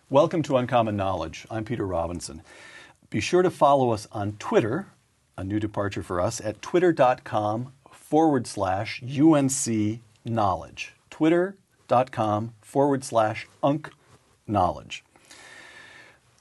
Welcome to Uncommon Knowledge. I'm Peter Robinson. Be sure to follow us on Twitter, a new departure for us, at twitter.com/UNC knowledge. Twitter.com/UNC knowledge.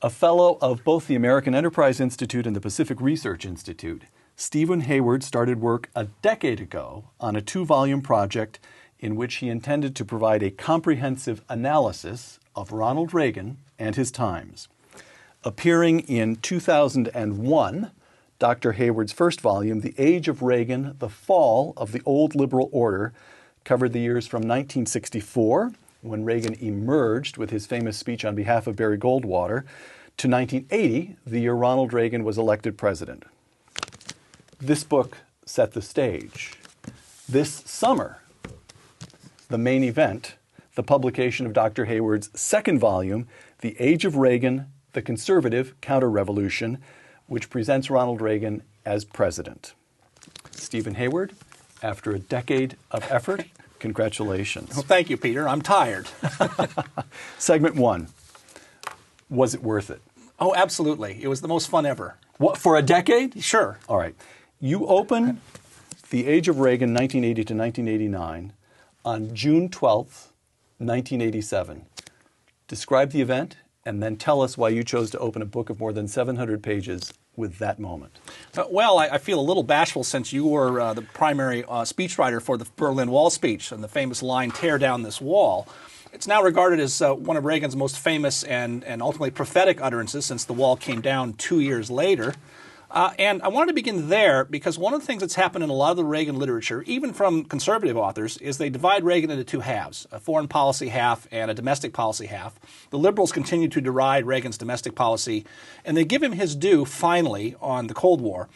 A fellow of both the American Enterprise Institute and the Pacific Research Institute, Stephen Hayward started work a decade ago on a 2-volume project in which he intended to provide a comprehensive analysis of Ronald Reagan and his times. Appearing in 2001, Dr. Hayward's first volume, The Age of Reagan, The Fall of the Old Liberal Order, covered the years from 1964, when Reagan emerged with his famous speech on behalf of Barry Goldwater, to 1980, the year Ronald Reagan was elected president. This book set the stage. This summer, the main event, the publication of Dr. Hayward's second volume, The Age of Reagan, The Conservative Counterrevolution, which presents Ronald Reagan as president. Stephen Hayward, after a decade of effort, congratulations. Well, thank you, Peter. I'm tired. Segment 1. Was it worth it? Oh, absolutely. It was the most fun ever. What, for a decade? Sure. All right. You open The Age of Reagan, 1980 to 1989, on June 12th, 1987. Describe the event, and then tell us why you chose to open a book of more than 700 pages with that moment. Well, I feel a little bashful since you were the primary speechwriter for the Berlin Wall speech and the famous line, "Tear down this wall." It's now regarded as one of Reagan's most famous and ultimately prophetic utterances since the wall came down 2 years later. And I wanted to begin there because one of the things that's happened in a lot of the Reagan literature, even from conservative authors, is they divide Reagan into two halves, a foreign policy half and a domestic policy half. The liberals continue to deride Reagan's domestic policy, and they give him his due, finally, on the Cold War.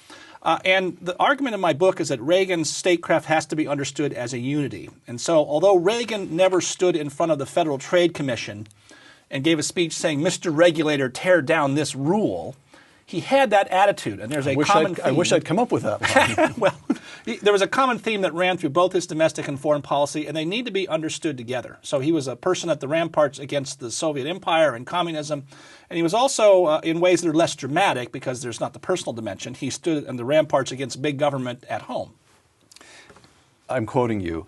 And the argument in my book is that Reagan's statecraft has to be understood as a unity. And so although Reagan never stood in front of the Federal Trade Commission and gave a speech saying, "Mr. Regulator, tear down this rule," he had that attitude, and there's a common theme. I wish I'd come up with that one. Well, there was a common theme that ran through both his domestic and foreign policy, and they need to be understood together. So he was a person at the ramparts against the Soviet Empire and communism, and he was also, in ways that are less dramatic because there's not the personal dimension, he stood in the ramparts against big government at home. I'm quoting you.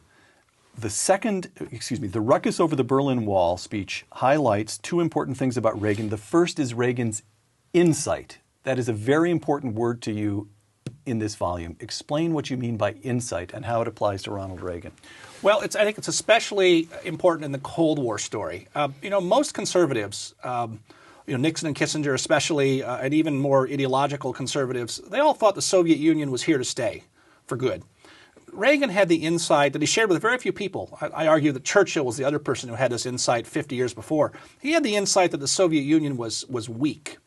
The ruckus over the Berlin Wall speech highlights two important things about Reagan. The first is Reagan's insight. That is a very important word to you in this volume. Explain what you mean by insight and how it applies to Ronald Reagan. Well, I think it's especially important in the Cold War story. Most conservatives, Nixon and Kissinger especially, and even more ideological conservatives, they all thought the Soviet Union was here to stay for good. Reagan had the insight that he shared with very few people. I argue that Churchill was the other person who had this insight 50 years before. He had the insight that the Soviet Union was weak.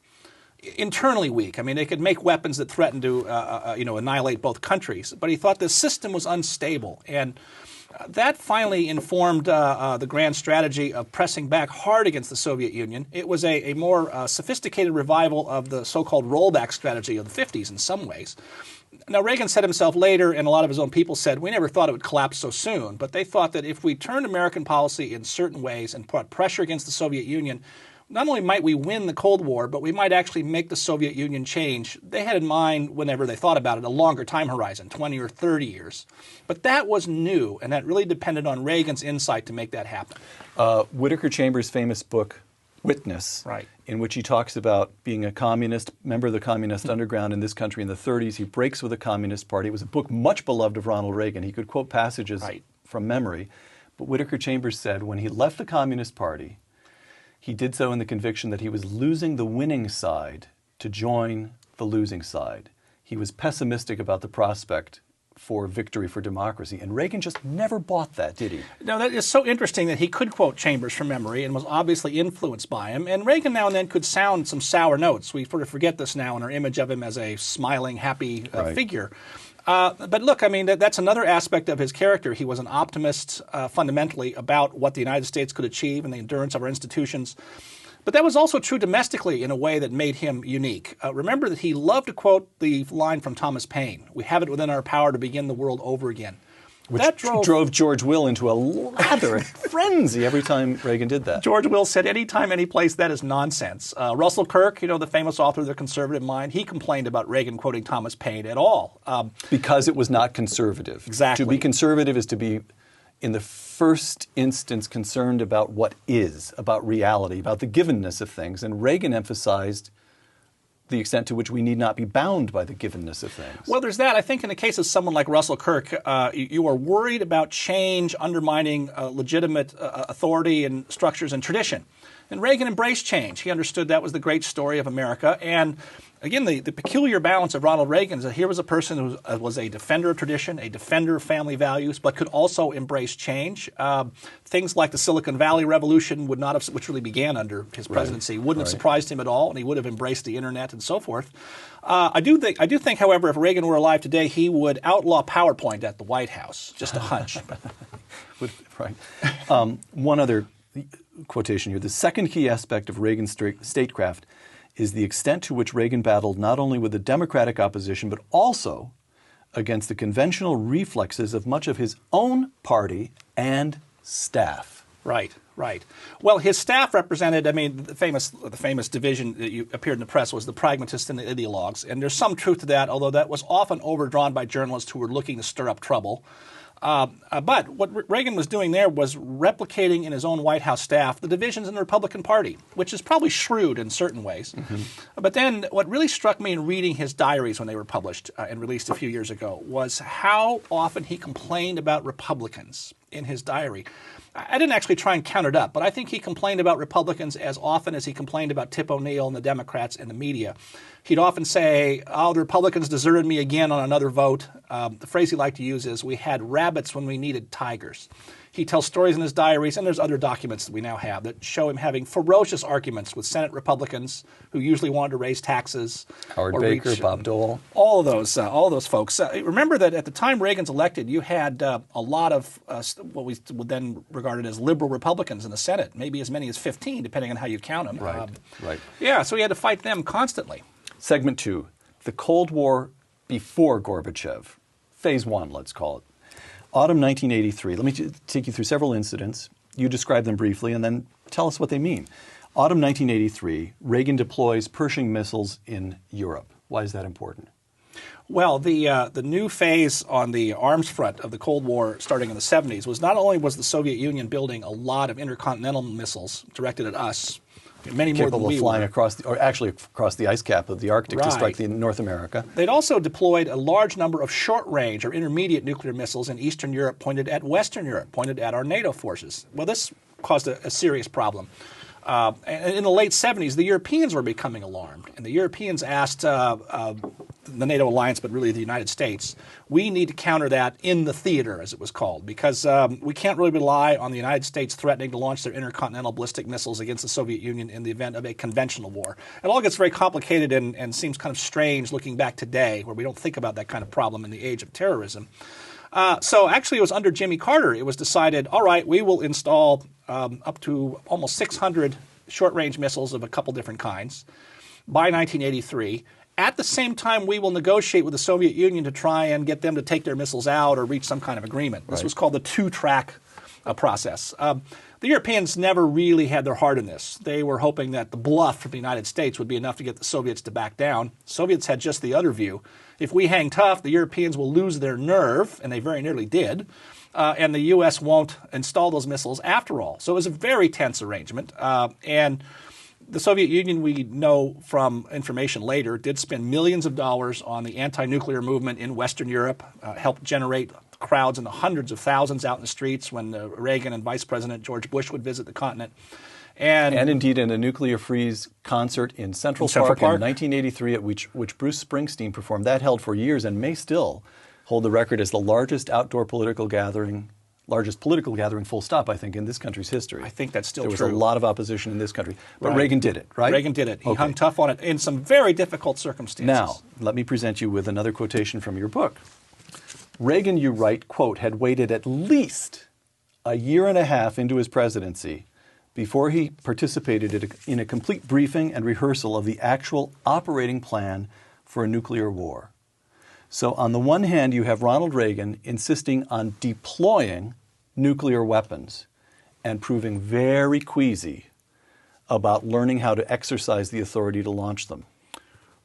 Internally weak. I mean, they could make weapons that threatened to, annihilate both countries. But he thought the system was unstable, and that finally informed the grand strategy of pressing back hard against the Soviet Union. It was a more sophisticated revival of the so-called rollback strategy of the 50s in some ways. Now, Reagan said himself later, and a lot of his own people said, we never thought it would collapse so soon. But they thought that if we turned American policy in certain ways and put pressure against the Soviet Union, not only might we win the Cold War, but we might actually make the Soviet Union change. They had in mind, whenever they thought about it, a longer time horizon, 20 or 30 years. But that was new, and that really depended on Reagan's insight to make that happen. Whittaker Chambers' famous book, Witness, right, in which he talks about being a communist, member of the communist underground in this country in the 30s. He breaks with the Communist Party. It was a book much beloved of Ronald Reagan. He could quote passages from memory. But Whittaker Chambers said when he left the Communist Party, he did so in the conviction that he was losing the winning side to join the losing side. He was pessimistic about the prospect for victory for democracy. And Reagan just never bought that, did he? No, that is so interesting that he could quote Chambers from memory and was obviously influenced by him. And Reagan now and then could sound some sour notes. We sort of forget this now in our image of him as a smiling, happy figure. But look, I mean, that's another aspect of his character. He was an optimist fundamentally about what the United States could achieve and the endurance of our institutions. But that was also true domestically in a way that made him unique. Remember that he loved to quote the line from Thomas Paine, "We have it within our power to begin the world over again." Which that drove George Will into a lather, a frenzy every time Reagan did that. George Will said, anytime, any place, that is nonsense. Russell Kirk, the famous author of The Conservative Mind, he complained about Reagan quoting Thomas Paine at all. Because it was not conservative. Exactly. To be conservative is to be, in the first instance, concerned about what is, about reality, about the givenness of things. And Reagan emphasized the extent to which we need not be bound by the givenness of things. Well, there's that. I think in the case of someone like Russell Kirk, you are worried about change undermining legitimate authority and structures and tradition. And Reagan embraced change. He understood that was the great story of America. And again, the peculiar balance of Ronald Reagan is that here was a person who was a defender of tradition, a defender of family values, but could also embrace change. Things like the Silicon Valley Revolution would not have, which really began under his presidency, wouldn't have surprised him at all, and he would have embraced the internet and so forth. I do think, however, if Reagan were alive today, he would outlaw PowerPoint at the White House. Just a hunch. Right. One other quotation here. The second key aspect of Reagan's statecraft is the extent to which Reagan battled not only with the Democratic opposition, but also against the conventional reflexes of much of his own party and staff. Right. Well, his staff represented, the famous division that appeared in the press was the pragmatists and the ideologues. And there's some truth to that, although that was often overdrawn by journalists who were looking to stir up trouble. But what Reagan was doing there was replicating in his own White House staff the divisions in the Republican Party, which is probably shrewd in certain ways. Mm-hmm. But then what really struck me in reading his diaries when they were published and released a few years ago was how often he complained about Republicans in his diary. I didn't actually try and count it up, but I think he complained about Republicans as often as he complained about Tip O'Neill and the Democrats and the media. He'd often say, the Republicans deserted me again on another vote. The phrase he liked to use is, we had rabbits when we needed tigers. He tells stories in his diaries, and there's other documents that we now have that show him having ferocious arguments with Senate Republicans who usually wanted to raise taxes. Howard Baker, Bob Dole. All of those folks. Remember that at the time Reagan's elected, you had a lot of what we would then regarded as liberal Republicans in the Senate, maybe as many as 15, depending on how you count them. Right. Yeah, so he had to fight them constantly. Segment 2, the Cold War before Gorbachev. Phase 1, let's call it. Autumn 1983. Let me take you through several incidents. You describe them briefly and then tell us what they mean. Autumn 1983, Reagan deploys Pershing missiles in Europe. Why is that important? Well, the new phase on the arms front of the Cold War starting in the 70s was not only was the Soviet Union building a lot of intercontinental missiles directed at us, many more than we flying were. across the ice cap of the Arctic to strike North America. They'd also deployed a large number of short-range or intermediate nuclear missiles in Eastern Europe pointed at Western Europe, pointed at our NATO forces. Well, this caused a serious problem. And in the late 70s, the Europeans were becoming alarmed, and the Europeans asked the NATO alliance, but really the United States, we need to counter that in the theater, as it was called, because we can't really rely on the United States threatening to launch their intercontinental ballistic missiles against the Soviet Union in the event of a conventional war. It all gets very complicated and seems kind of strange looking back today, where we don't think about that kind of problem in the age of terrorism. So actually it was under Jimmy Carter, it was decided, all right, we will install up to almost 600 short-range missiles of a couple different kinds by 1983. At the same time, we will negotiate with the Soviet Union to try and get them to take their missiles out or reach some kind of agreement. This was called the two-track process. The Europeans never really had their heart in this. They were hoping that the bluff from the United States would be enough to get the Soviets to back down. Soviets had just the other view. If we hang tough, the Europeans will lose their nerve, and they very nearly did, and the U.S. won't install those missiles after all. So it was a very tense arrangement, and the Soviet Union, we know from information later, did spend millions of dollars on the anti-nuclear movement in Western Europe, helped generate crowds in the hundreds of thousands out in the streets when Reagan and Vice President George Bush would visit the continent. And indeed in a nuclear freeze concert in Central Park in 1983 at which Bruce Springsteen performed. That held for years and may still hold the record as the largest political gathering full stop, I think, in this country's history. I think that's still true. There was a lot of opposition in this country. But Reagan did it, right? Reagan did it. He hung tough on it in some very difficult circumstances. Now, let me present you with another quotation from your book. Reagan, you write, quote, had waited at least a year and a half into his presidency before he participated in a complete briefing and rehearsal of the actual operating plan for a nuclear war. So on the one hand, you have Ronald Reagan insisting on deploying nuclear weapons and proving very queasy about learning how to exercise the authority to launch them.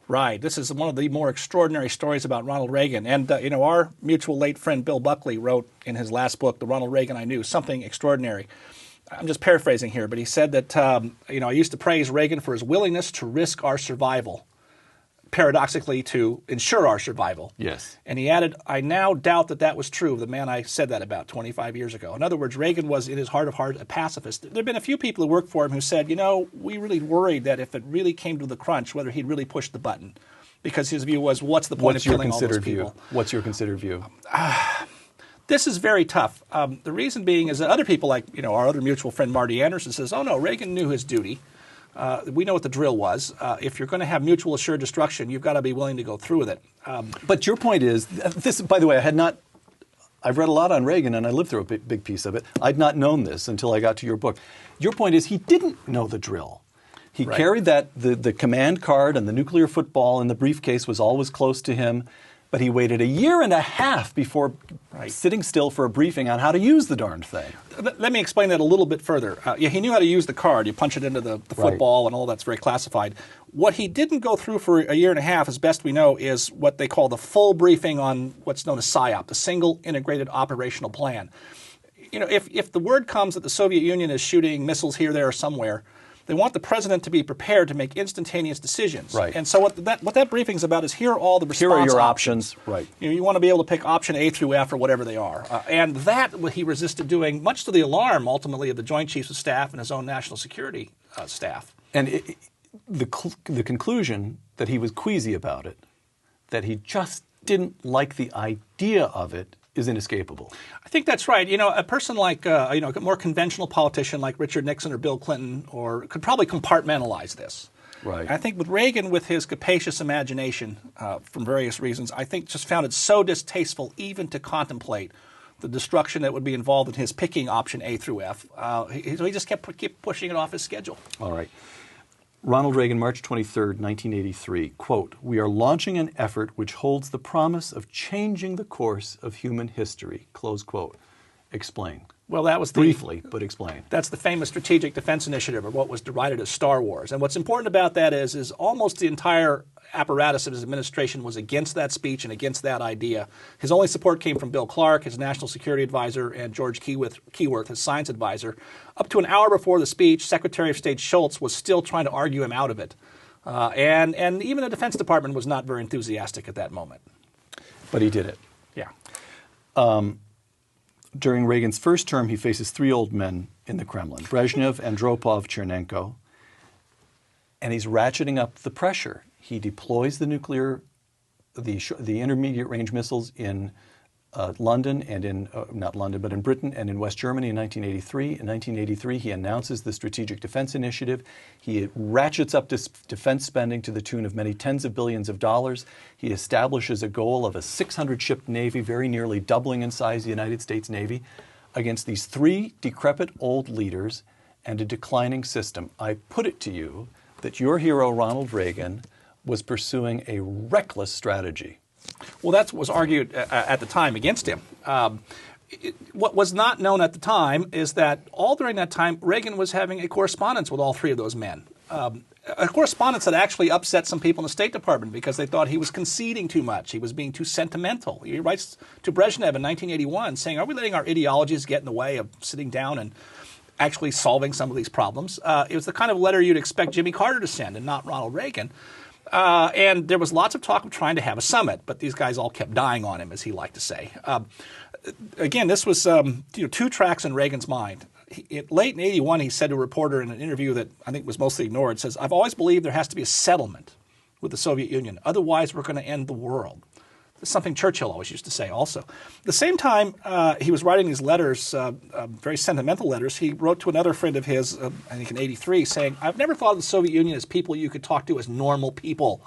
Right. This is one of the more extraordinary stories about Ronald Reagan. And, our mutual late friend Bill Buckley wrote in his last book, The Ronald Reagan I Knew, something extraordinary. I'm just paraphrasing here, but he said that, I used to praise Reagan for his willingness to risk our survival, paradoxically to ensure our survival. Yes. And he added, I now doubt that was true of the man I said that about 25 years ago. In other words, Reagan was, in his heart of hearts, a pacifist. There have been a few people who worked for him who said, we really worried that if it really came to the crunch, whether he'd really push the button. Because his view was, what's the point of killing all those people? What's your considered view? This is very tough. The reason being is that other people like, our other mutual friend Marty Anderson says, oh no, Reagan knew his duty. We know what the drill was. If you're going to have mutual assured destruction, you've got to be willing to go through with it. But your point is, this, by the way, I've read a lot on Reagan and I lived through a big piece of it. I'd not known this until I got to your book. Your point is he didn't know the drill. He Right. carried the command card and the nuclear football in the briefcase was always close to him. But he waited a year and a half before sitting still for a briefing on how to use the darned thing. Let me explain that a little bit further. He knew how to use the card. You punch it into the football and all that's very classified. What he didn't go through for a year and a half, as best we know, is what they call the full briefing on what's known as PSYOP, the Single Integrated Operational Plan. If the word comes that the Soviet Union is shooting missiles here, there, or somewhere, they want the president to be prepared to make instantaneous decisions. Right. And so what that briefing is about is here are all the response Here are your options. Right. You want to be able to pick option A through F or whatever they are. And that he resisted doing, much to the alarm, ultimately, of the Joint Chiefs of Staff and his own national security staff. And the conclusion that he was queasy about it, that he just didn't like the idea of it, is inescapable. I think that's right. A person like, a more conventional politician like Richard Nixon or Bill Clinton could probably compartmentalize this. Right. I think with Reagan, with his capacious imagination, from various reasons, I think just found it so distasteful even to contemplate the destruction that would be involved in his picking option A through F. So he just kept pushing it off his schedule. All right. Ronald Reagan, March 23rd, 1983, quote, "We are launching an effort which holds the promise of changing the course of human history," close quote. Explain. Well, that was Briefly, but explain. That's the famous Strategic Defense Initiative, or what was derided as Star Wars. And what's important about that is almost the entire apparatus of his administration was against that speech and against that idea. His only support came from Bill Clark, his national security advisor, and George Keyworth, his science advisor. Up to an hour before the speech, Secretary of State Schultz was still trying to argue him out of it. And even the Defense Department was not very enthusiastic at that moment. But he did it. Yeah. During Reagan's first term, he faces three old men in the Kremlin, Brezhnev, Andropov, Chernenko, and he's ratcheting up the pressure. He deploys the intermediate range missiles in London and not London, but in Britain and in West Germany in 1983. In 1983, he announces the Strategic Defense Initiative. He ratchets up defense spending to the tune of many tens of billions of dollars. He establishes a goal of a 600-ship Navy, very nearly doubling in size the United States Navy, against these three decrepit old leaders and a declining system. I put it to you that your hero, Ronald Reagan, was pursuing a reckless strategy. Well, that was argued at the time against him. What was not known at the time is that all during that time, Reagan was having a correspondence with all three of those men. A correspondence that actually upset some people in the State Department because they thought he was conceding too much. He was being too sentimental. He writes to Brezhnev in 1981 saying, are we letting our ideologies get in the way of sitting down and actually solving some of these problems? It was the kind of letter you'd expect Jimmy Carter to send and not Ronald Reagan. And there was lots of talk of trying to have a summit, but these guys all kept dying on him, as he liked to say. Again, this was two tracks in Reagan's mind. Late in 81, he said to a reporter in an interview that I think was mostly ignored, says, I've always believed there has to be a settlement with the Soviet Union. Otherwise, we're going to end the world. That's something Churchill always used to say also. At the same time, he was writing these letters, very sentimental letters. He wrote to another friend of his, I think in 83, saying, I've never thought of the Soviet Union as people you could talk to as normal people.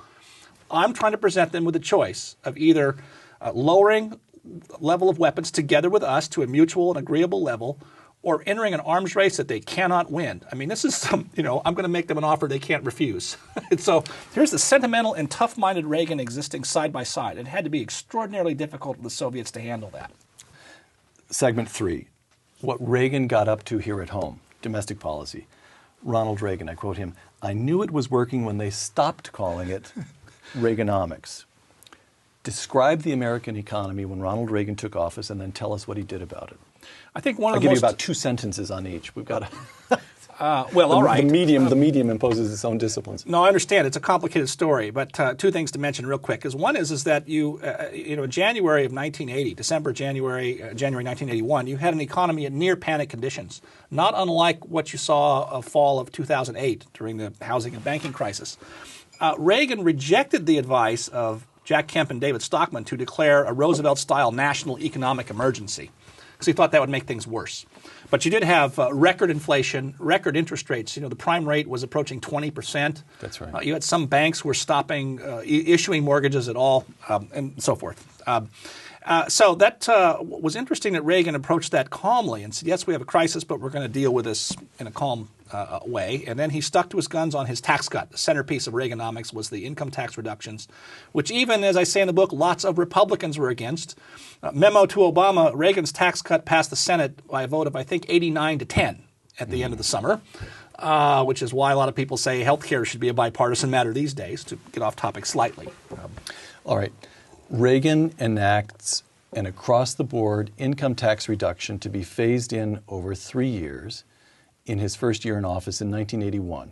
I'm trying to present them with a choice of either lowering level of weapons together with us to a mutual and agreeable level, or entering an arms race that they cannot win. I mean, this is some, I'm going to make them an offer they can't refuse. And so here's the sentimental and tough-minded Reagan existing side by side. It had to be extraordinarily difficult for the Soviets to handle that. Segment 3, what Reagan got up to here at home, domestic policy. Ronald Reagan, I quote him, "I knew it was working when they stopped calling it Reaganomics." Describe the American economy when Ronald Reagan took office and then tell us what he did about it. I think one of I'll the give most... you about 2 sentences on each. We've got to... all right. The medium imposes its own disciplines. No, I understand. It's a complicated story, but 2 things to mention real quick. One is that in January of 1980, January 1981, you had an economy at near panic conditions, not unlike what you saw of fall of 2008 during the housing and banking crisis. Reagan rejected the advice of Jack Kemp and David Stockman to declare a Roosevelt-style national economic emergency, because he thought that would make things worse. But you did have record inflation, record interest rates. The prime rate was approaching 20%. That's right. You had some banks were stopping issuing mortgages at all, and so forth. So that was interesting that Reagan approached that calmly and said, yes, we have a crisis, but we're going to deal with this in a calm way. And then he stuck to his guns on his tax cut. The centerpiece of Reaganomics was the income tax reductions, which even, as I say in the book, lots of Republicans were against. Memo to Obama, Reagan's tax cut passed the Senate by a vote of, I think, 89-10 at the end of the summer, which is why a lot of people say health care should be a bipartisan matter these days, to get off topic slightly. All right. Reagan enacts an across-the-board income tax reduction to be phased in over 3 years in his first year in office in 1981.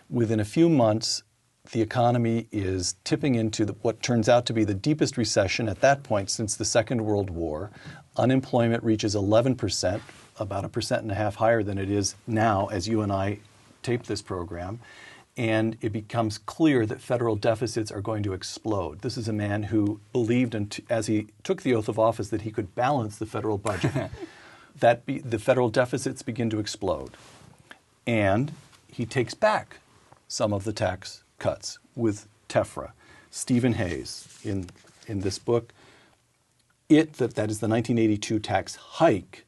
Within a few months, the economy is tipping into what turns out to be the deepest recession at that point since the Second World War. Unemployment reaches 11%, about 1.5% higher than it is now as you and I tape this program. And it becomes clear that federal deficits are going to explode. This is a man who believed, as he took the oath of office, that he could balance the federal budget. The federal deficits begin to explode. And he takes back some of the tax cuts with TEFRA. Stephen Hayes, in this book, that is the 1982 tax hike,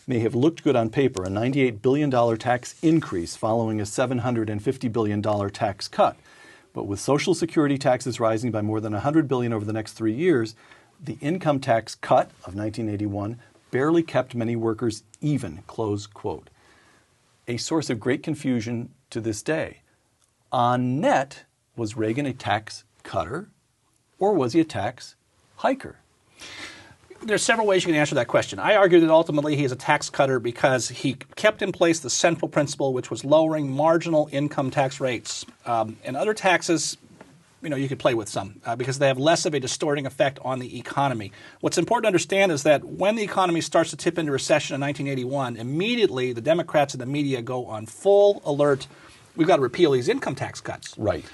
may have looked good on paper, a $98 billion tax increase following a $750 billion tax cut. But with Social Security taxes rising by more than $100 billion over the next 3 years, the income tax cut of 1981 barely kept many workers even, close quote. A source of great confusion to this day. On net, was Reagan a tax cutter or was he a tax hiker? There's several ways you can answer that question. I argue that ultimately he is a tax cutter because he kept in place the central principle, which was lowering marginal income tax rates. And other taxes, you could play with some because they have less of a distorting effect on the economy. What's important to understand is that when the economy starts to tip into recession in 1981, immediately the Democrats and the media go on full alert. We've got to repeal these income tax cuts. Right.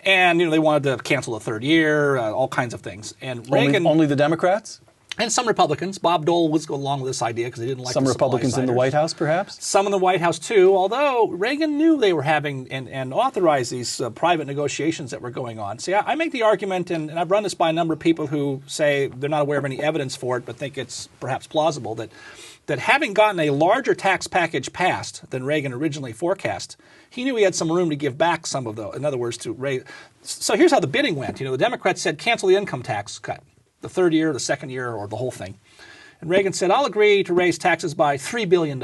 And they wanted to cancel the third year, all kinds of things. And Reagan only the Democrats? And some Republicans. Bob Dole was going along with this idea because he didn't like some the Republicans in the White House, perhaps? Some in the White House, too, although Reagan knew they were having and authorized these private negotiations that were going on. See, I make the argument, and I've run this by a number of people who say they're not aware of any evidence for it but think it's perhaps plausible, that having gotten a larger tax package passed than Reagan originally forecast, he knew he had some room to give back some of in other words, to raise. So here's how the bidding went. The Democrats said cancel the income tax cut. The third year, the second year, or the whole thing. And Reagan said, I'll agree to raise taxes by $3 billion.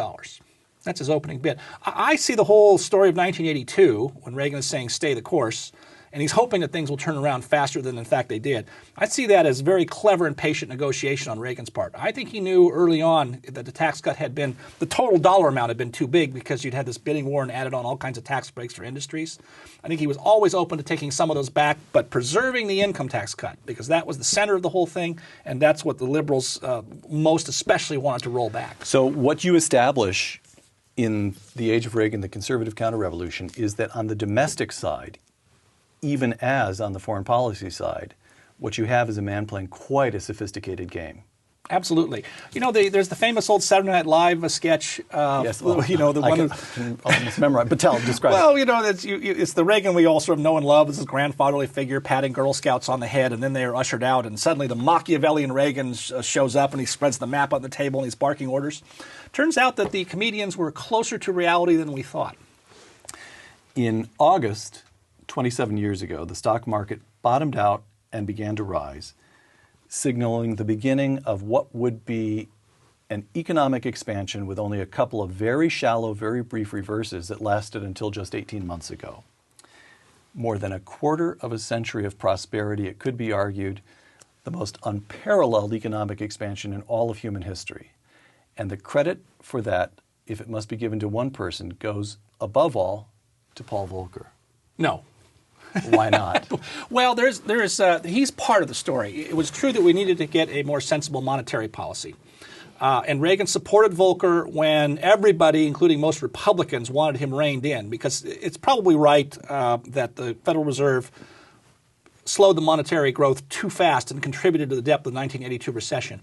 That's his opening bid. I see the whole story of 1982, when Reagan is saying stay the course, and he's hoping that things will turn around faster than, in fact, they did. I see that as very clever and patient negotiation on Reagan's part. I think he knew early on that the tax cut the total dollar amount had been too big because you'd had this bidding war and added on all kinds of tax breaks for industries. I think he was always open to taking some of those back, but preserving the income tax cut because that was the center of the whole thing, and that's what the liberals most especially wanted to roll back. So what you establish in the Age of Reagan, the conservative counterrevolution, is that on the domestic side, even as on the foreign policy side, what you have is a man playing quite a sophisticated game. Absolutely. There's the famous old Saturday Night Live sketch. Yes. The one. I can almost memorize. But describe Well, it. it's the Reagan we all sort of know and love as his grandfatherly figure, patting Girl Scouts on the head, and then they are ushered out, and suddenly the Machiavellian Reagan shows up, and he spreads the map on the table, and he's barking orders. Turns out that the comedians were closer to reality than we thought. In August, 27 years ago, the stock market bottomed out and began to rise, signaling the beginning of what would be an economic expansion with only a couple of very shallow, very brief reverses that lasted until just 18 months ago. More than a quarter of a century of prosperity, it could be argued, the most unparalleled economic expansion in all of human history. And the credit for that, if it must be given to one person, goes above all to Paul Volcker. No. Why not? Well, he's part of the story. It was true that we needed to get a more sensible monetary policy. And Reagan supported Volcker when everybody, including most Republicans, wanted him reined in, because it's probably right that the Federal Reserve slowed the monetary growth too fast and contributed to the depth of the 1982 recession.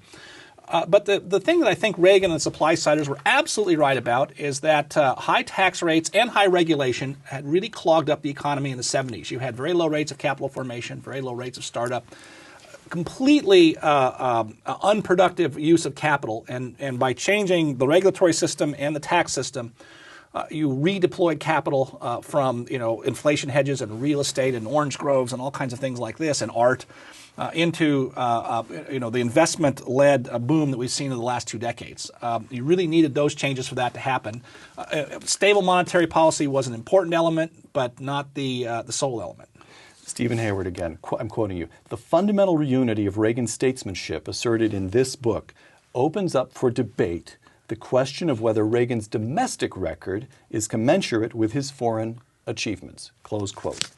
But the thing that I think Reagan and supply-siders were absolutely right about is that high tax rates and high regulation had really clogged up the economy in the 70s. You had very low rates of capital formation, very low rates of startup, completely unproductive use of capital. And by changing the regulatory system and the tax system, you redeployed capital from inflation hedges and real estate and orange groves and all kinds of things like this and art into the investment-led boom that we've seen in the last 2 decades. You really needed those changes for that to happen. Stable monetary policy was an important element, but not the sole element. Stephen Hayward again, I'm quoting you. The fundamental unity of Reagan's statesmanship asserted in this book opens up for debate the question of whether Reagan's domestic record is commensurate with his foreign achievements. Close quote.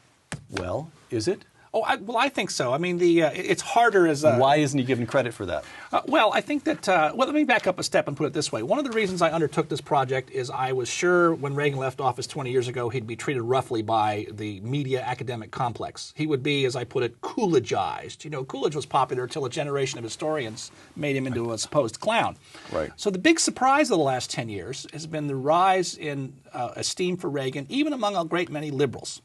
Well, is it? Oh, I think so. I mean, it's harder as a... Why isn't he given credit for that? Well, I think that... let me back up a step and put it this way. One of the reasons I undertook this project is I was sure when Reagan left office 20 years ago, he'd be treated roughly by the media academic complex. He would be, as I put it, Coolidgeized. Coolidge was popular until a generation of historians made him into a supposed clown. Right. So the big surprise of the last 10 years has been the rise in esteem for Reagan, even among a great many liberals.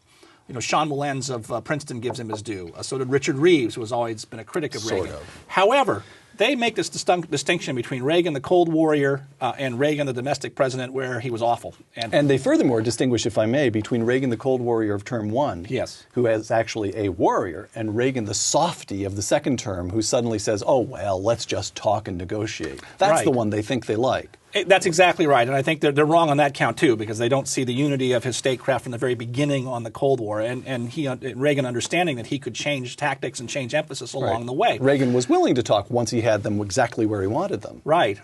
Sean Mullens of Princeton gives him his due. So did Richard Reeves, who has always been a critic of Reagan. However, they make this distinction between Reagan, the Cold Warrior, and Reagan, the domestic president, where he was awful. And they furthermore distinguish, if I may, between Reagan, the Cold Warrior of term 1, yes, who is actually a warrior, and Reagan, the softy of the second term, who suddenly says, oh, well, let's just talk and negotiate. That's right. The one they think they like. That's exactly right, and I think they're wrong on that count too, because they don't see the unity of his statecraft from the very beginning on the Cold War, and Reagan understanding that he could change tactics and change emphasis along the way. Reagan was willing to talk once he had them exactly where he wanted them. Right.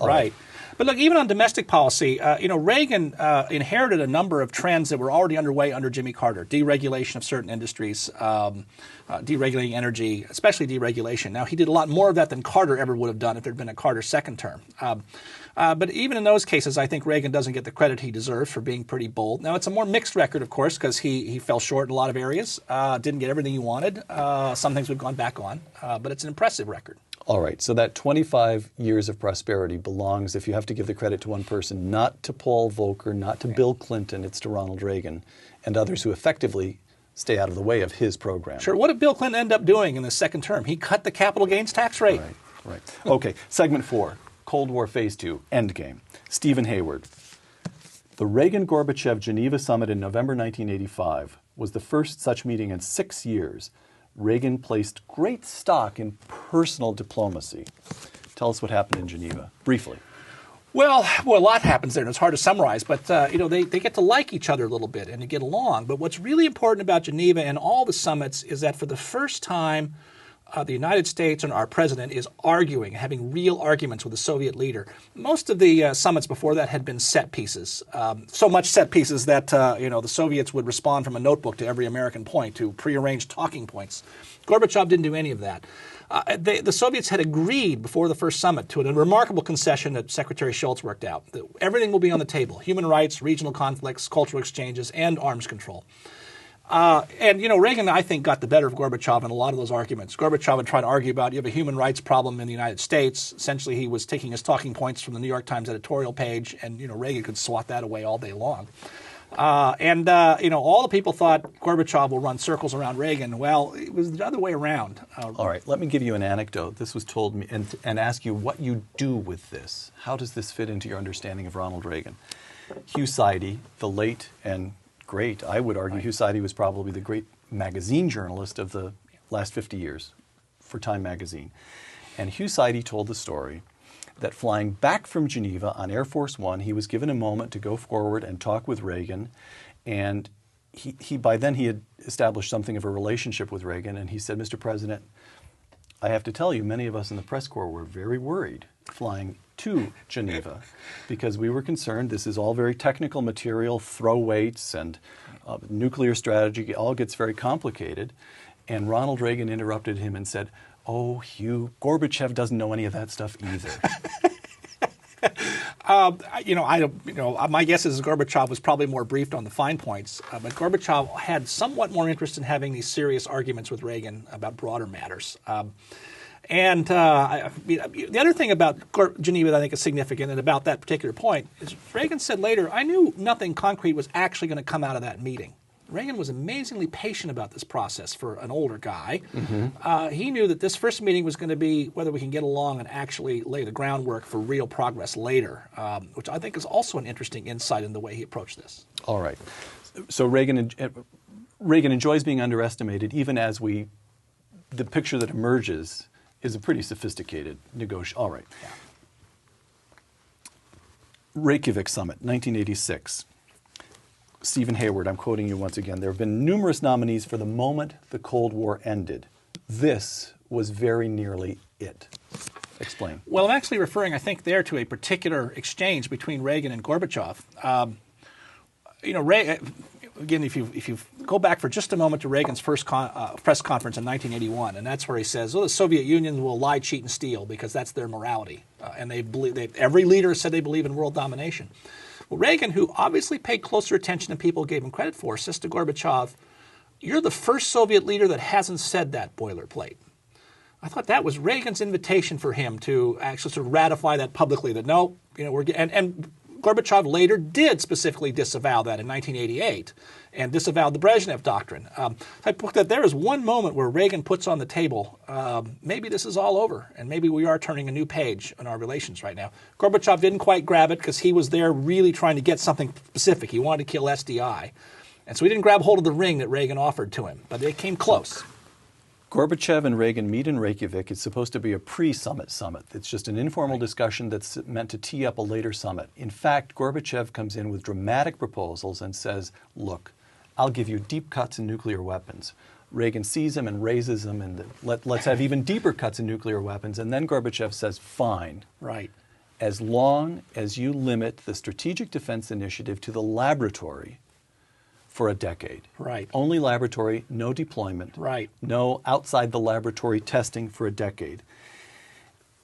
But look, even on domestic policy, Reagan inherited a number of trends that were already underway under Jimmy Carter: deregulation of certain industries, deregulating energy, especially deregulation. Now, he did a lot more of that than Carter ever would have done if there had been a Carter second term. But even in those cases, I think Reagan doesn't get the credit he deserves for being pretty bold. Now, it's a more mixed record, of course, because he fell short in a lot of areas, didn't get everything he wanted. Some things we've gone back on, but it's an impressive record. All right, so that 25 years of prosperity belongs, if you have to give the credit to one person, not to Paul Volcker, not to Bill Clinton, it's to Ronald Reagan and others who effectively stay out of the way of his program. Sure. What did Bill Clinton end up doing in the second term? He cut the capital gains tax rate. Right. Okay, segment 4, Cold War Phase 2, Endgame. Stephen Hayward. The Reagan-Gorbachev Geneva Summit in November 1985 was the first such meeting in 6 years. Reagan placed great stock in personal diplomacy. Tell us what happened in Geneva, briefly. Well, a lot happens there, and it's hard to summarize, but they get to like each other a little bit and to get along. But what's really important about Geneva and all the summits is that for the first time, the United States and our president is arguing, having real arguments with the Soviet leader. Most of the summits before that had been set pieces, so much set pieces that the Soviets would respond from a notebook to every American point, to prearranged talking points. Gorbachev didn't do any of that. The Soviets had agreed before the first summit to a remarkable concession that Secretary Shultz worked out. That everything will be on the table: human rights, regional conflicts, cultural exchanges, and arms control. And, Reagan, I think, got the better of Gorbachev in a lot of those arguments. Gorbachev would try to argue about you have a human rights problem in the United States. Essentially, he was taking his talking points from the New York Times editorial page, and, Reagan could swat that away all day long. All the people thought Gorbachev will run circles around Reagan. Well, it was the other way around. All right, let me give you an anecdote. This was told me, and ask you what you do with this. How does this fit into your understanding of Ronald Reagan? Hugh Sidey, the late and great, I would argue, Hugh Sidey was probably the great magazine journalist of the last 50 years for Time magazine. And Hugh Sidey told the story that flying back from Geneva on Air Force One, he was given a moment to go forward and talk with Reagan. And he by then he had established something of a relationship with Reagan. And he said, Mr. President, I have to tell you, many of us in the press corps were very worried flying to Geneva because we were concerned this is all very technical material, throw weights and nuclear strategy, it all gets very complicated. And Ronald Reagan interrupted him and said, oh, Hugh, Gorbachev doesn't know any of that stuff either. My guess is Gorbachev was probably more briefed on the fine points, but Gorbachev had somewhat more interest in having these serious arguments with Reagan about broader matters. The other thing about Geneva that I think is significant and about that particular point is Reagan said later, I knew nothing concrete was actually going to come out of that meeting. Reagan was amazingly patient about this process for an older guy. Mm-hmm. He knew that this first meeting was going to be whether we can get along and actually lay the groundwork for real progress later, which I think is also an interesting insight in the way he approached this. All right. So Reagan enjoys being underestimated, even as the picture that emerges is a pretty sophisticated negotiation. All right. Yeah. Reykjavik Summit, 1986. Stephen Hayward, I'm quoting you once again. There have been numerous nominees for the moment the Cold War ended. This was very nearly it. Explain. Well, I'm actually referring, I think, there to a particular exchange between Reagan and Gorbachev. Again, if you go back for just a moment to Reagan's first press conference in 1981, and that's where he says, the Soviet Union will lie, cheat, and steal because that's their morality. And every leader said they believe in world domination. Well, Reagan, who obviously paid closer attention than people gave him credit for, says to Gorbachev, you're the first Soviet leader that hasn't said that boilerplate. I thought that was Reagan's invitation for him to actually sort of ratify that publicly, that no, and Gorbachev later did specifically disavow that in 1988 and disavowed the Brezhnev doctrine. I put that there is one moment where Reagan puts on the table, maybe this is all over, and maybe we are turning a new page in our relations right now. Gorbachev didn't quite grab it because he was there really trying to get something specific. He wanted to kill SDI. And so he didn't grab hold of the ring that Reagan offered to him, but they came close. Gorbachev and Reagan meet in Reykjavik. It's supposed to be a pre-summit summit. It's just an informal discussion that's meant to tee up a later summit. In fact, Gorbachev comes in with dramatic proposals and says, look, I'll give you deep cuts in nuclear weapons. Reagan sees him and raises him, and let's have even deeper cuts in nuclear weapons. And then Gorbachev says, fine. Right. As long as you limit the Strategic Defense Initiative to the laboratory for a decade. Right. Only laboratory, no deployment. Right. No outside the laboratory testing for a decade.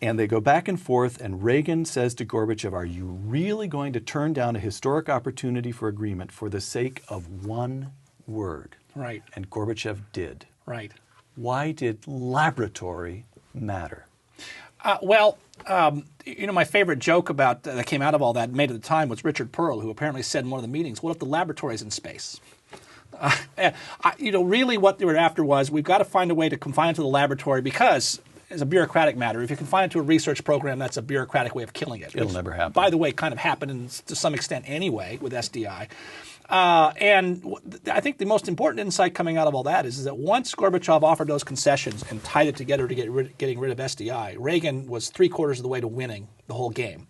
And they go back and forth, and Reagan says to Gorbachev, are you really going to turn down a historic opportunity for agreement for the sake of one word? Right. And Gorbachev did. Right. Why did laboratory matter? My favorite joke about that came out of all that made at the time was Richard Pearl, who apparently said in one of the meetings, what if the laboratory's in space? Really what they were after was we've got to find a way to confine it to the laboratory because it's a bureaucratic matter. If you confine it to a research program, that's a bureaucratic way of killing it. It'll never happen. By the way, kind of happened to some extent anyway with SDI. And I think the most important insight coming out of all that is that once Gorbachev offered those concessions and tied it together to getting rid of SDI, Reagan was 3/4 of the way to winning the whole game.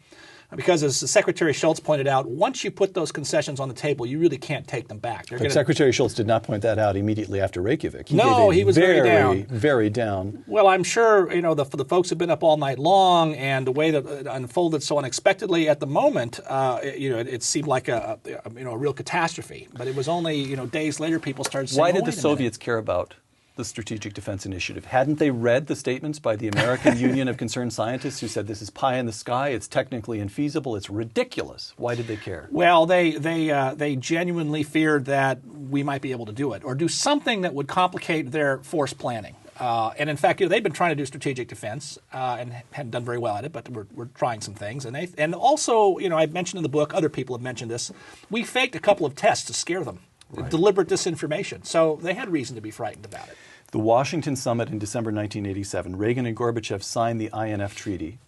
Because as Secretary Shultz pointed out, once you put those concessions on the table, you really can't take them back. But Secretary Shultz did not point that out immediately after Reykjavik. He was very down. Very down. Well, I'm sure the folks have been up all night long, and the way that it unfolded so unexpectedly at the moment, it seemed like a real catastrophe. But it was only days later people started saying, why did the Soviets care about the Strategic Defense Initiative? Hadn't they read the statements by the American Union of Concerned Scientists who said this is pie in the sky, it's technically infeasible, it's ridiculous? Why did they care? Well, they genuinely feared that we might be able to do it or do something that would complicate their force planning. And in fact, they've been trying to do strategic defense and hadn't done very well at it, but we're trying some things. And also, I mentioned in the book, other people have mentioned this, we faked a couple of tests to scare them. Right. Deliberate disinformation. So they had reason to be frightened about it. The Washington Summit in December 1987, Reagan and Gorbachev signed the INF Treaty,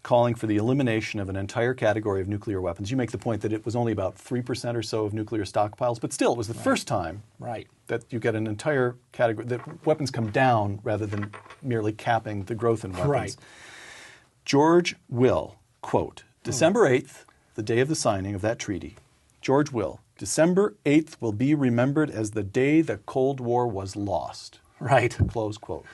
calling for the elimination of an entire category of nuclear weapons. You make the point that it was only about 3% or so of nuclear stockpiles, but still, it was the first time that you get an entire category, that weapons come down rather than merely capping the growth in weapons. Right. George Will, quote, December 8th, the day of the signing of that treaty, George Will, December 8th will be remembered as the day the Cold War was lost. Right. Close quote.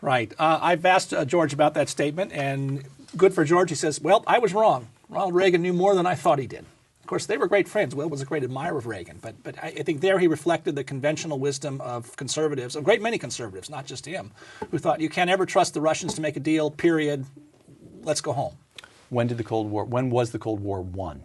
Right. I've asked George about that statement, and good for George. He says, well, I was wrong. Ronald Reagan knew more than I thought he did. Of course, they were great friends. Will was a great admirer of Reagan, but I think there he reflected the conventional wisdom of conservatives, a great many conservatives, not just him, who thought you can't ever trust the Russians to make a deal, period. Let's go home. When was the Cold War won?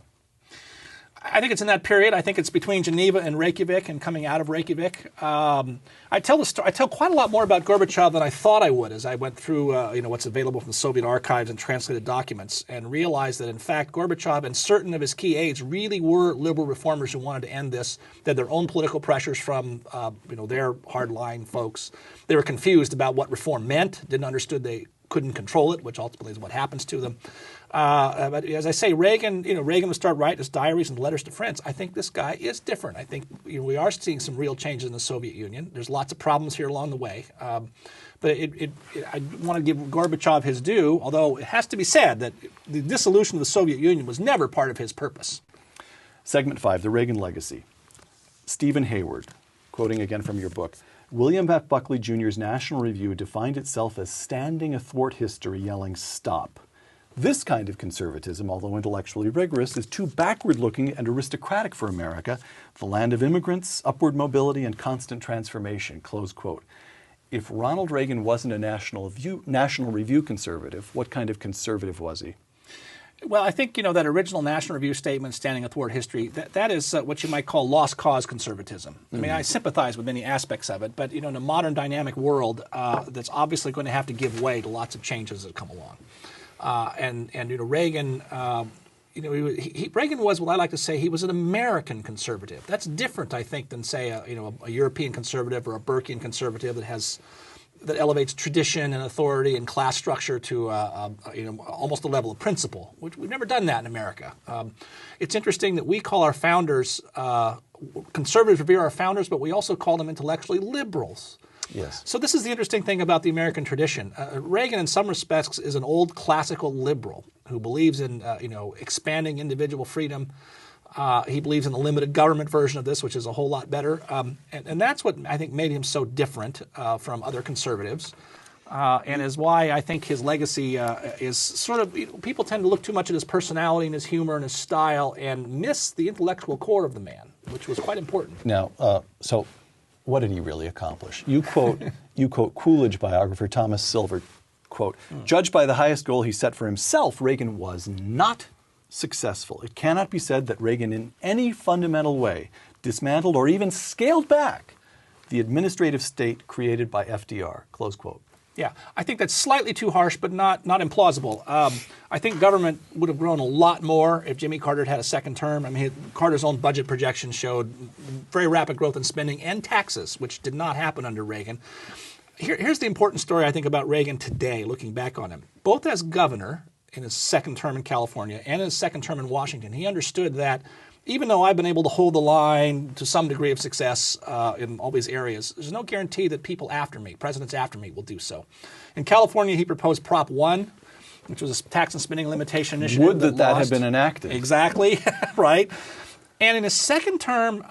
I think it's in that period. I think it's between Geneva and Reykjavik and coming out of Reykjavik. I tell quite a lot more about Gorbachev than I thought I would as I went through what's available from the Soviet archives and translated documents and realized that, in fact, Gorbachev and certain of his key aides really were liberal reformers who wanted to end this. They had their own political pressures from their hardline folks. They were confused about what reform meant, didn't understand they couldn't control it, which ultimately is what happens to them. But as I say, Reagan would start writing his diaries and letters to friends. I think this guy is different. I think we are seeing some real changes in the Soviet Union. There's lots of problems here along the way. But I want to give Gorbachev his due, although it has to be said that the dissolution of the Soviet Union was never part of his purpose. Segment 5, the Reagan legacy. Stephen Hayward, quoting again from your book, William F. Buckley Jr.'s National Review defined itself as standing athwart history yelling, stop. This kind of conservatism, although intellectually rigorous, is too backward-looking and aristocratic for America, the land of immigrants, upward mobility, and constant transformation, close quote. If Ronald Reagan wasn't a National Review conservative, what kind of conservative was he? Well, I think, that original National Review statement, standing athwart history, that is what you might call lost cause conservatism. I mean, I sympathize with many aspects of it, but, in a modern dynamic world, that's obviously going to have to give way to lots of changes that come along. Reagan, Reagan was what I like to say, he was an American conservative. That's different, I think, than, say, a European conservative or a Burkean conservative that elevates tradition and authority and class structure to almost a level of principle. We've never done that in America. It's interesting that we call our founders conservatives revere our founders, but we also call them intellectually liberals. Yes. So this is the interesting thing about the American tradition. Reagan, in some respects, is an old classical liberal who believes in expanding individual freedom. He believes in the limited government version of this, which is a whole lot better. And that's what I think made him so different from other conservatives. And is why I think his legacy is sort of, people tend to look too much at his personality and his humor and his style and miss the intellectual core of the man, which was quite important. Now, so what did he really accomplish? You quote Coolidge biographer Thomas Silver, quote, judged by the highest goal he set for himself, Reagan was not successful. It cannot be said that Reagan in any fundamental way dismantled or even scaled back the administrative state created by FDR, close quote. Yeah, I think that's slightly too harsh, but not implausible. I think government would have grown a lot more if Jimmy Carter had a second term. I mean, Carter's own budget projections showed very rapid growth in spending and taxes, which did not happen under Reagan. Here's the important story, I think, about Reagan today, looking back on him. Both as governor in his second term in California and his second term in Washington, he understood that even though I've been able to hold the line to some degree of success in all these areas, there's no guarantee that people after me, presidents after me, will do so. In California, he proposed Prop 1, which was a tax and spending limitation initiative. Would that had been enacted. Exactly, right. And in his second term,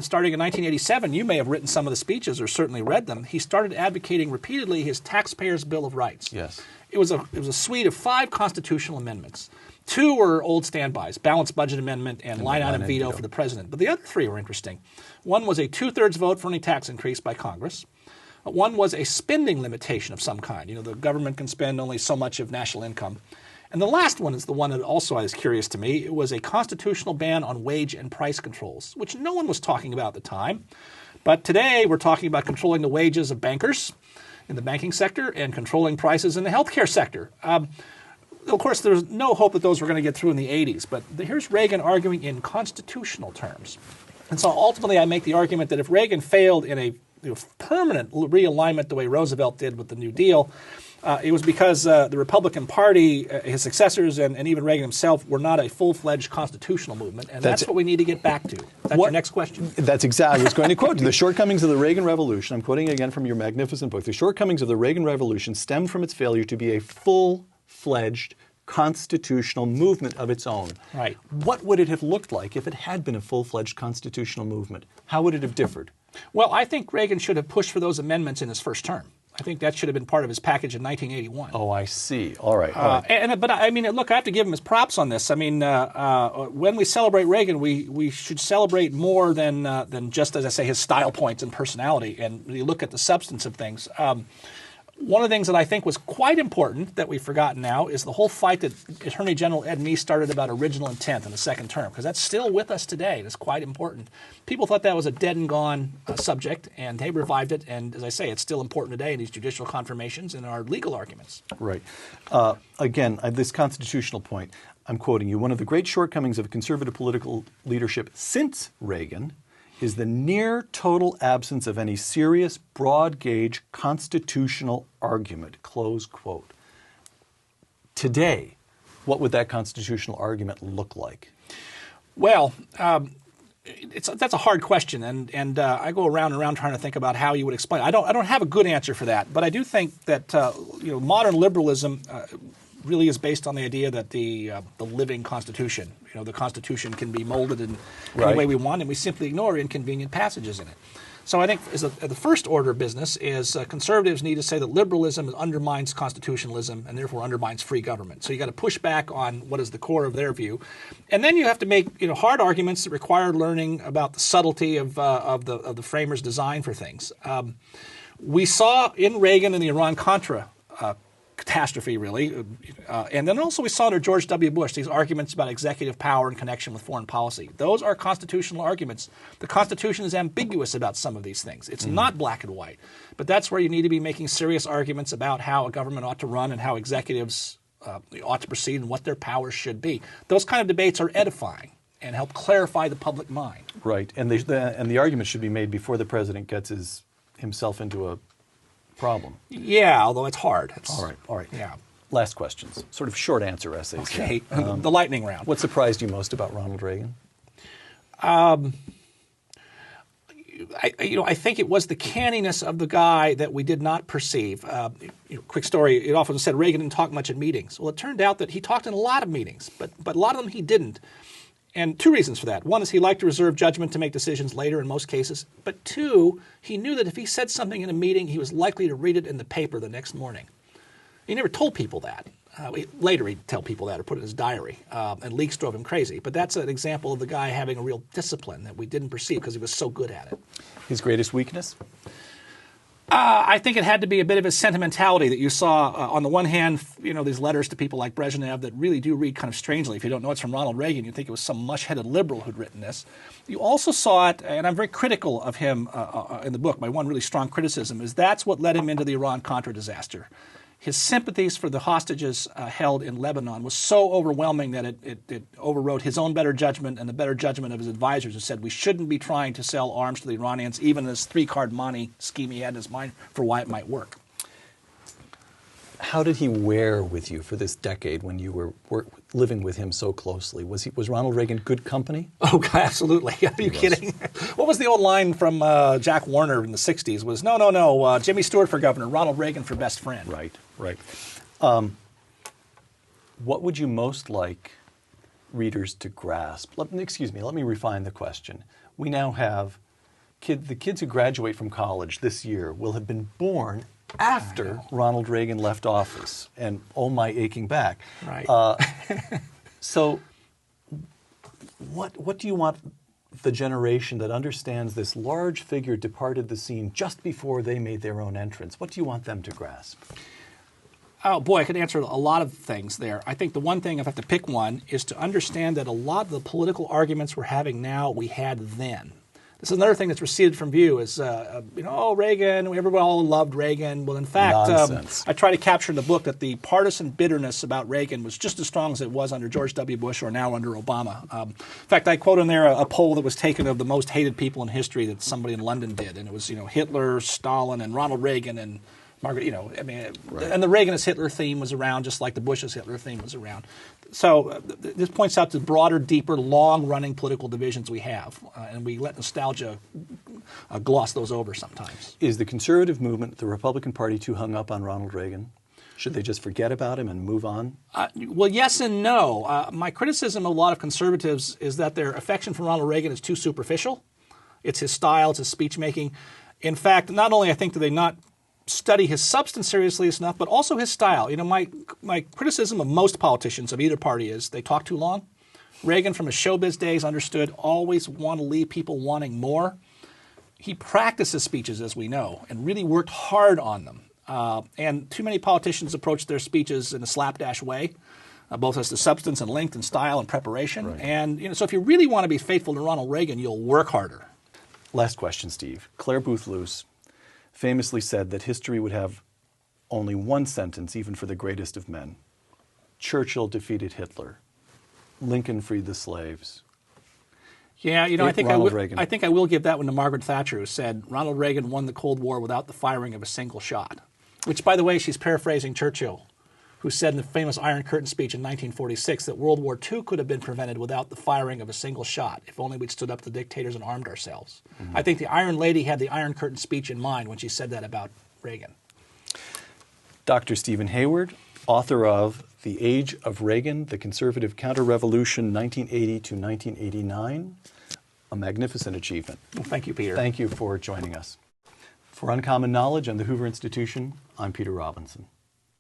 starting in 1987, you may have written some of the speeches or certainly read them, he started advocating repeatedly his Taxpayers' Bill of Rights. Yes. It was a suite of 5 constitutional amendments. 2 were old standbys, balanced budget amendment and line item veto for the president. But the other 3 were interesting. One was a 2/3 vote for any tax increase by Congress. One was a spending limitation of some kind. You know, the government can spend only so much of national income. And the last one is the one that also is curious to me. It was a constitutional ban on wage and price controls, which no one was talking about at the time. But today we're talking about controlling the wages of bankers in the banking sector and controlling prices in the healthcare sector. Of course, there's no hope that those were going to get through in the 80s, but here's Reagan arguing in constitutional terms. And so ultimately I make the argument that if Reagan failed in a permanent realignment the way Roosevelt did with the New Deal, it was because the Republican Party, his successors, and even Reagan himself were not a full-fledged constitutional movement, and that's what we need to get back to. That's your next question. That's exactly what I was going to quote. The shortcomings of the Reagan Revolution, I'm quoting again from your magnificent book, the shortcomings of the Reagan Revolution stemmed from its failure to be a full-fledged constitutional movement of its own. Right. What would it have looked like if it had been a full-fledged constitutional movement? How would it have differed? Well, I think Reagan should have pushed for those amendments in his first term. I think that should have been part of his package in 1981. Oh, I see. All right. All right. But I mean, look, I have to give him his props on this. I mean, when we celebrate Reagan, we should celebrate more than just, as I say, his style points and personality, and really look at the substance of things. One of the things that I think was quite important that we've forgotten now is the whole fight that Attorney General Ed Meese started about original intent in the second term, because that's still with us today. It's quite important. People thought that was a dead and gone subject, and they revived it. And as I say, it's still important today in these judicial confirmations and our legal arguments. Right. Again, this constitutional point, I'm quoting you. One of the great shortcomings of conservative political leadership since Reagan is the near total absence of any serious, broad-gauge constitutional argument, close quote. Today, what would that constitutional argument look like? Well, that's a hard question, and I go around and around trying to think about how you would explain it. I don't have a good answer for that, but I do think that modern liberalism really is based on the idea that the living Constitution, the Constitution can be molded in any way we want, and we simply ignore inconvenient passages in it. So I think the first order of business is conservatives need to say that liberalism undermines constitutionalism and therefore undermines free government. So you got to push back on what is the core of their view, and then you have to make hard arguments that require learning about the subtlety of the framers' design for things. We saw in Reagan and the Iran-Contra catastrophe, really. And then also we saw under George W. Bush these arguments about executive power in connection with foreign policy. Those are constitutional arguments. The Constitution is ambiguous about some of these things. It's not black and white. But that's where you need to be making serious arguments about how a government ought to run and how executives ought to proceed and what their powers should be. Those kind of debates are edifying and help clarify the public mind. Right. And the argument should be made before the president gets himself into a problem. Yeah, although it's hard. All right. Yeah. Last questions. Sort of short answer essays. Okay. The lightning round. What surprised you most about Ronald Reagan? I think it was the canniness of the guy that we did not perceive. Quick story, it often said Reagan didn't talk much at meetings. Well, it turned out that he talked in a lot of meetings, but a lot of them he didn't. And two reasons for that. One is he liked to reserve judgment to make decisions later in most cases. But two, he knew that if he said something in a meeting, he was likely to read it in the paper the next morning. He never told people that. Later he'd tell people that or put it in his diary. And leaks drove him crazy. But that's an example of the guy having a real discipline that we didn't perceive because he was so good at it. His greatest weakness? I think it had to be a bit of his sentimentality that you saw. On the one hand, these letters to people like Brezhnev that really do read kind of strangely. If you don't know it's from Ronald Reagan, you'd think it was some mush-headed liberal who'd written this. You also saw it, and I'm very critical of him in the book. My one really strong criticism is that's what led him into the Iran-Contra disaster. His sympathies for the hostages held in Lebanon was so overwhelming that it overrode his own better judgment and the better judgment of his advisors who said we shouldn't be trying to sell arms to the Iranians, even this three-card money scheme he had in his mind for why it might work. How did he wear with you for this decade when you were living with him so closely? Was Ronald Reagan good company? Oh, God, absolutely. Are you kidding? What was the old line from Jack Warner in the 60s? Was, no, Jimmy Stewart for governor, Ronald Reagan for best friend. Right. What would you most like readers to grasp? Let me refine the question. We now have the kids who graduate from college this year will have been born after Ronald Reagan left office, and oh my aching back. Right. So what do you want the generation that understands this large figure departed the scene just before they made their own entrance? What do you want them to grasp? Oh, boy, I could answer a lot of things there. I think the one thing, if I have to pick one, is to understand that a lot of the political arguments we're having now, we had then. This is another thing that's receded from view is, oh, Reagan, everyone all loved Reagan. Well, in fact, I try to capture in the book that the partisan bitterness about Reagan was just as strong as it was under George W. Bush or now under Obama. In fact, I quote in there a poll that was taken of the most hated people in history that somebody in London did, and it was, Hitler, Stalin, and Ronald Reagan, and Margaret, right. And the Reaganist Hitler theme was around just like the Bush's Hitler theme was around. So this points out the broader, deeper, long-running political divisions we have, and we let nostalgia gloss those over sometimes. Is the conservative movement, the Republican Party, too hung up on Ronald Reagan? Should they just forget about him and move on? Well, yes and no. My criticism of a lot of conservatives is that their affection for Ronald Reagan is too superficial. It's his style, it's his speech-making. In fact, not only I think do they not study his substance seriously enough, but also his style. My criticism of most politicians of either party is they talk too long. Reagan, from his showbiz days, understood always want to leave people wanting more. He practiced his speeches, as we know, and really worked hard on them. And too many politicians approach their speeches in a slapdash way, both as to substance and length and style and preparation. Right. And so if you really want to be faithful to Ronald Reagan, you'll work harder. Last question, Steve. Clare Boothe Luce famously said that history would have only one sentence, even for the greatest of men. Churchill defeated Hitler. Lincoln freed the slaves. Yeah, I think Reagan. I think I will give that one to Margaret Thatcher, who said Ronald Reagan won the Cold War without the firing of a single shot. Which, by the way, she's paraphrasing Churchill, who said in the famous Iron Curtain speech in 1946 that World War II could have been prevented without the firing of a single shot, if only we'd stood up to dictators and armed ourselves. Mm-hmm. I think the Iron Lady had the Iron Curtain speech in mind when she said that about Reagan. Dr. Stephen Hayward, author of The Age of Reagan, The Conservative Counterrevolution, 1980 to 1989. A magnificent achievement. Well, thank you, Peter. Thank you for joining us. For Uncommon Knowledge and the Hoover Institution, I'm Peter Robinson.